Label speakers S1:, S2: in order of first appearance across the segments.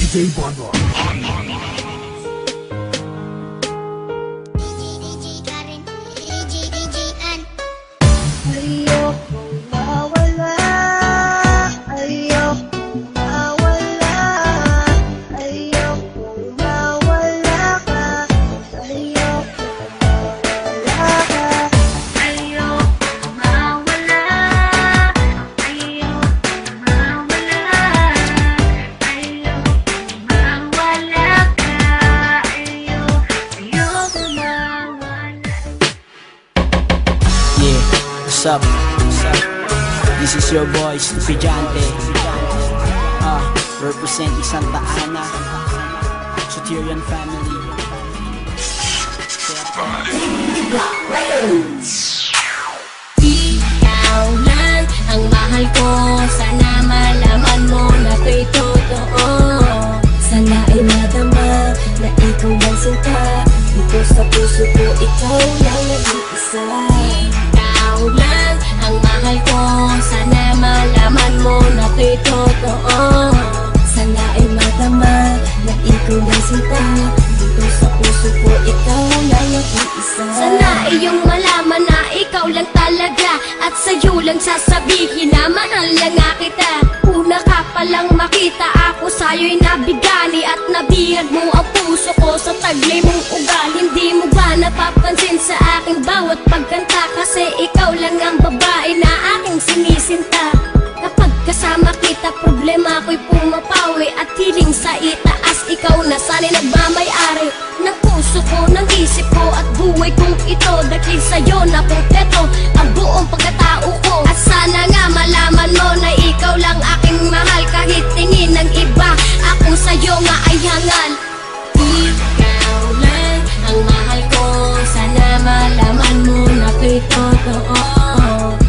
S1: DJ Bonbon.
S2: What's up? This is your boy, Stupidante. Representing Santa Ana, Soterian family.
S3: Ikaw lang ang mahal ko. Sana malaman mo na to'y totoo. Sana ay madama na ikaw lang sinta. Dito sa puso ko, ikaw lang nag-iisa. Ikaw lang ang mahal ko. Sana malaman mo na to'y totoo. Sana ay madama na ikaw lang sinta. Dito sa puso ko, ikaw lang nag-iisa. Sana iyong malaman na ikaw lang talaga. At sa'yo lang sasabihin na mahal lang nga kita. Una ka palang makita, ako sa'yo'y nabigani. At nabihag mo ang puso ko sa taglay mong ugal. Hindi mo ba napapansin sa aking bawat pagkanta? Kasi ikaw lang ang babae na aking sinisinta. Kapag kasama kita, problema ko'y pumapawi. At hiling sa itaas, ikaw na sana'y nagmamay-ari ng puso ko, ng isip ko at buhay kong ito. Dahil sa'yo na kompleto ang buong pagkatao ko. At sana nga malaman mo na ikaw lang aking mahal. Kahit tingin ng iba, ako sa'yo nga ay hangal. Ikaw lang ang mahal ko. Sana malaman mo na to'y totoo.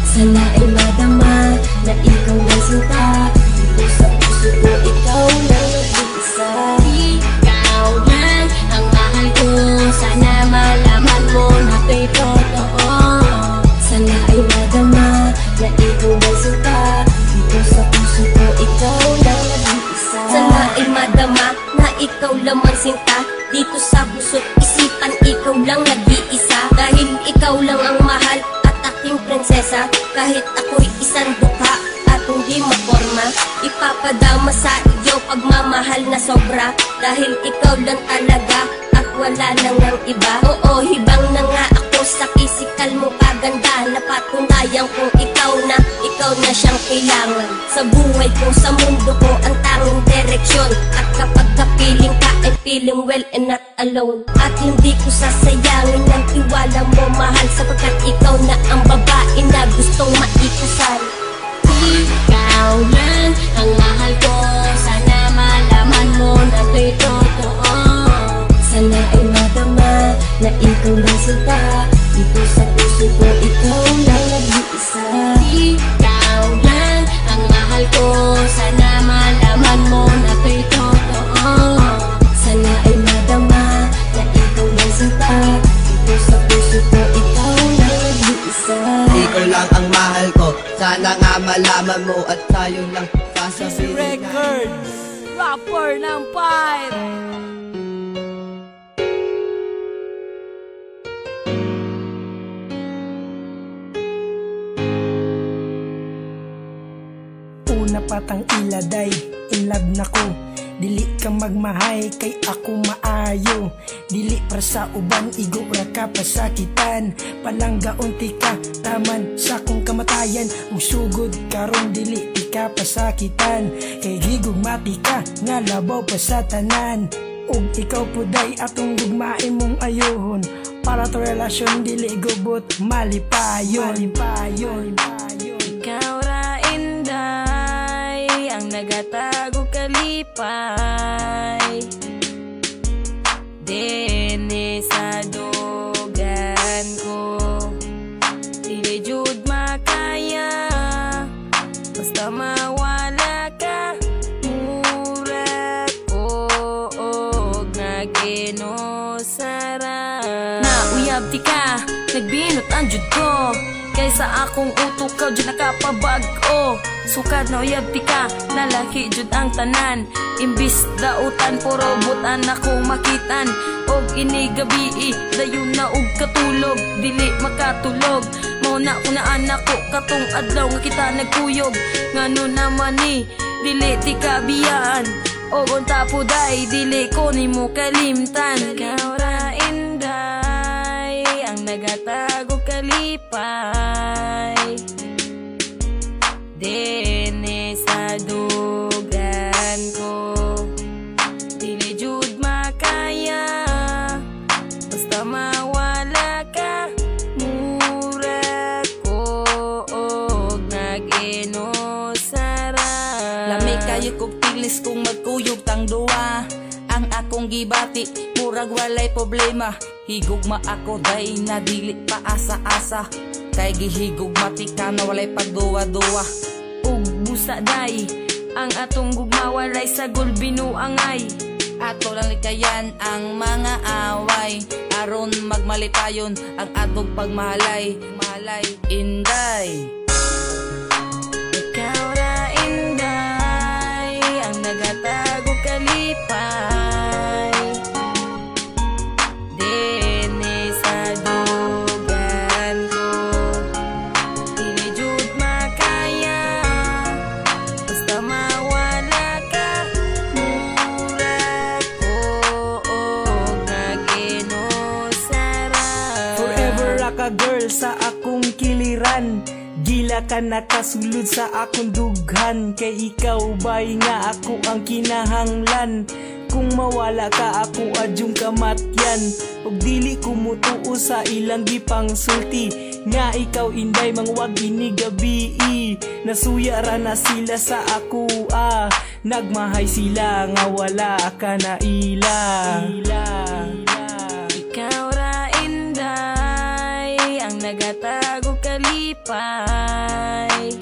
S3: Sana ay madama na ikaw lang sinta. Dito sa puso ko, ikaw lang nag-iisa. Ikaw lang ang mahal ko. Sana malaman mo na to'y totoo. Sana ay madama na ikaw lang sinta. Dito sa puso ko, ikaw lang nag-iisa. Sana ay madama na ikaw lamang sinta. Dito sa puso't isipan, ikaw lang nag-iisa. Dahil ikaw lang ang mahal at aking prinsesa. Kahit ako'y isang dukha at hindi maporma, ipapadama sa iyo pagmamahal na sobra. Dahil ikaw lang talaga at wala nang ang iba. Oo, hibang na nga ako sa pisikal mo kaganda. Napatunayan kong ikaw na siyang kailangan. Sa buhay ko, sa mundo ko, ang tanging direksyon. At kapag kapiling ka, I'm feeling well and not alone. At hindi ko sasayangin ang tiwala mo, mahal, sapagkat ikaw na ang babae na gustong maikasal. Ikaw lang ang mahal ko. Sana malaman mo na to'y totoo. Sana ay madama na ikaw lang sinta. Dito sa puso ko, ikaw lang nag-iisa. Ikaw lang ang mahal ko. Sana malaman mo na to'y totoo. Sana ay madama na ikaw lang sinta. Dito sa puso ko, ikaw lang nag-iisa.
S4: Ikaw lang ang mahal ko. Sana nga malaman mo at tayo lang sasabihin.
S5: Records, rapper ng Pyre.
S6: Una patang iladay, in love na ko. Dili ka magmahay, kay ako maayo. Dili para sa uban, igo ra ka pasakitan. Palangga unti ka, taman sa kong kamatayan. Usugod karon dili di ka pasakitan. Kay gigugmati ka, nga labaw pa sa tanan. Ug ikaw puday atong gugmain mong ayohon. Para to relasyon dili gubot, malipayon.
S5: Ikaw ra inday, ang nagatago kalipay. Dene sa dogan ko, dili jud makaya. Basta mawala ka, murat ko og naginosara. Nauyab ti ka, nagbinot ang jud ko. Kaysa akong utok ka dyan nakapabag-o. Sukad na uyab ti ka, nalaki jud ang tanan. Imbis dautan, puro butan akong makitan. Og ini gabi, dayon na og katulog. Dili makatulog, mauna ko na anak ko. Katong adlaw nga kita nagkuyog. Ngano naman ni, dili ti kabiyaan. Og unta po day, dili ko ni mo kalimtan. Ikaw ra inday, ang nagatago kalipay. Dene sa dugan ko, dili jud makaya. Basta mawala ka, mura ko og nag-inosara.
S1: Lami kayo kog tilis kung magkuyog tang duwa. Ang akong gibati, murag walay problema. Higugma ako day na dili pa asa-asa. Kay gihigugma ti ka na walay pagduwa-duwa.
S5: Ug busa day, ang atong gugma walay sagol binuangay.
S1: Ato lang likayan ang mga away. Aron magmalipayon ang atong pagmahalay. Mahalay, inday.
S5: Ikaw ra inday, ang nagatago kalipay. Dene sa dugan ko, dili jud makaya. Basta mawala ka, mura ko og nag-inosara.
S6: Forever ra ka girl sa akong kiliran. Gila ka nakasulod sa akong dughan. Kay ikaw bay nga ako ang kinahanglan. Kung mawala ka ako adyong kamatyan. Og dili ko mutuo sa ilang gipangsulti. Nga ikaw inday mangwag ini gabi. Nasuya ra na sila sa ako Nagmahay sila nga wala ka na ila.
S5: Ikaw ra inday, ang nagatago kalipay.